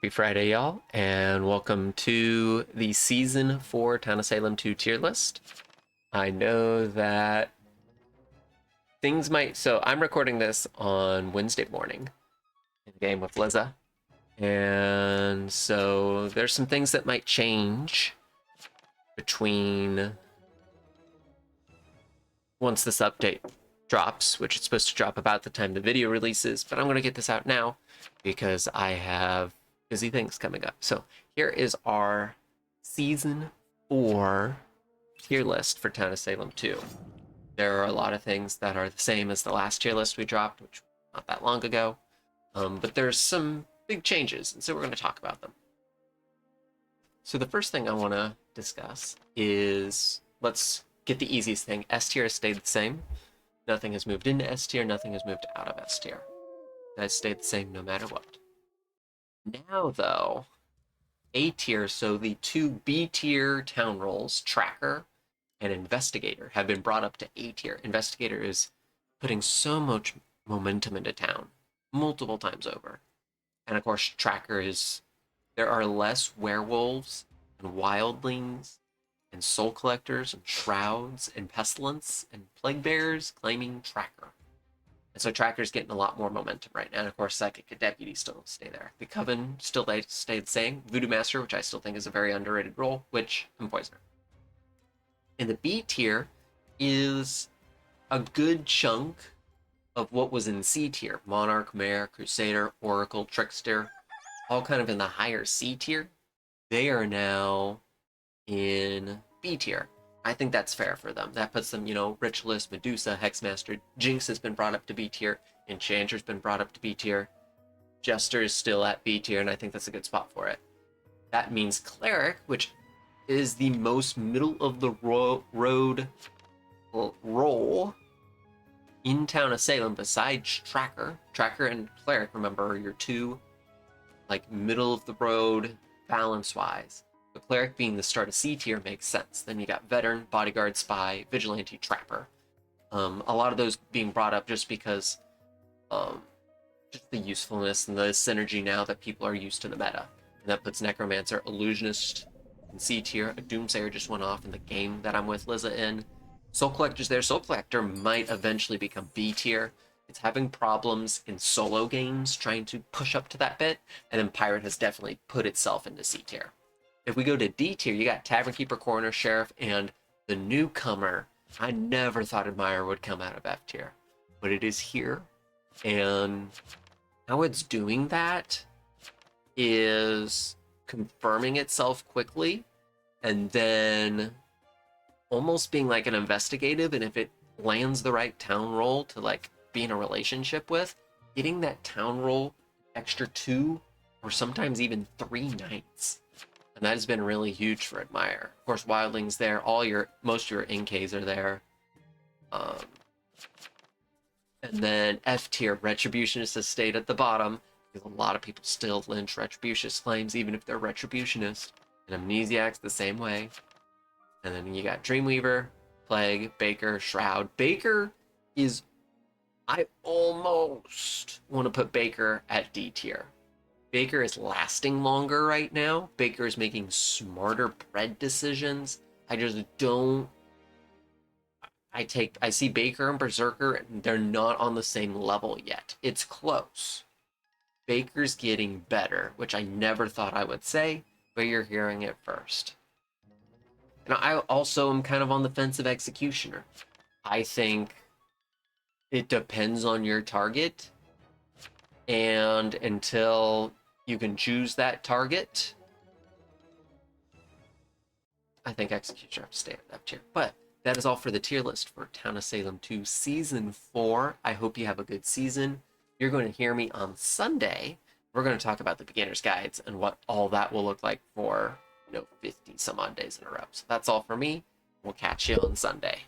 Happy Friday, y'all, and welcome to the Season 4 Town of Salem 2 tier list. I know that things might... So I'm recording this on Wednesday morning in a game with Liza, and so there's some things that might change between once this update drops, which it's supposed to drop about the time the video releases, but I'm going to get this out now because I have busy things coming up. So here is our Season 4 tier list for Town of Salem 2. There are a lot of things that are the same as the last tier list we dropped, which was not that long ago, but there's some big changes, and so we're going to talk about them. So the first thing I want to discuss is, let's get the easiest thing. S tier has stayed the same. Nothing has moved into S tier, nothing has moved out of S tier. It has stayed the same no matter what. Now, though, A tier, so the two B tier town roles, Tracker and Investigator, have been brought up to A tier. Investigator is putting so much momentum into town, multiple times over. And of course, Tracker is... There are less werewolves and wildlings and soul collectors and shrouds and pestilence and plague bearers claiming Tracker. And so Tracker's getting a lot more momentum right now. And of course, Psychic and Deputy still stay there. The Coven still stay the same. Voodoo Master, which I still think is a very underrated role, Witch, and Poisoner. In the B tier is a good chunk of what was in C tier. Monarch, Mayor, Crusader, Oracle, Trickster, all kind of in the higher C tier. They are now in B tier. I think that's fair for them. That puts them, Ritualist, Medusa, Hexmaster, Jinx has been brought up to B tier, Enchanter's been brought up to B tier, Jester is still at B tier, and I think that's a good spot for it. That means Cleric, which is the most middle of the road role in Town of Salem besides Tracker. Tracker and Cleric, remember, are your two, middle of the road balance-wise. The Cleric being the start of C tier makes sense. Then you got Veteran, Bodyguard, Spy, Vigilante, Trapper. A lot of those being brought up just because just the usefulness and the synergy now that people are used to the meta. And that puts Necromancer, Illusionist in C tier. A Doomsayer just went off in the game that I'm with Liza in. Soul Collector's there. Soul Collector might eventually become B tier. It's having problems in solo games trying to push up to that bit. And then Pirate has definitely put itself into C tier. If we go to D tier, you got Tavern Keeper, Coroner, Sheriff, and the newcomer. I never thought Admire would come out of F tier, but it is here. And how it's doing that is confirming itself quickly and then almost being like an investigative. And if it lands the right town role to be in a relationship with, getting that town role extra 2 or sometimes even 3 nights. And that has been really huge for Admire. Of course, Wildling's there. Most of your NKs are there. And then F tier, Retributionist has stayed at the bottom because a lot of people still lynch Retributionist claims, even if they're Retributionist. And Amnesiac's the same way. And then you got Dreamweaver, Plague, Baker, Shroud. Baker is... I almost want to put Baker at D tier. Baker is lasting longer right now. Baker is making smarter bread decisions. I just don't... I see Baker and Berserker, and they're not on the same level yet. It's close. Baker's getting better, which I never thought I would say, but you're hearing it first. And I also am kind of on the fence of Executioner. I think it depends on your target, and until you can choose that target, I think Executioner have to stay at that tier. But that is all for the tier list for Town of Salem 2 Season 4. I hope you have a good season. You're going to hear me on Sunday. We're going to talk about the beginner's guides and what all that will look like for 50 some odd days in a row. So that's all for me. We'll catch you on Sunday.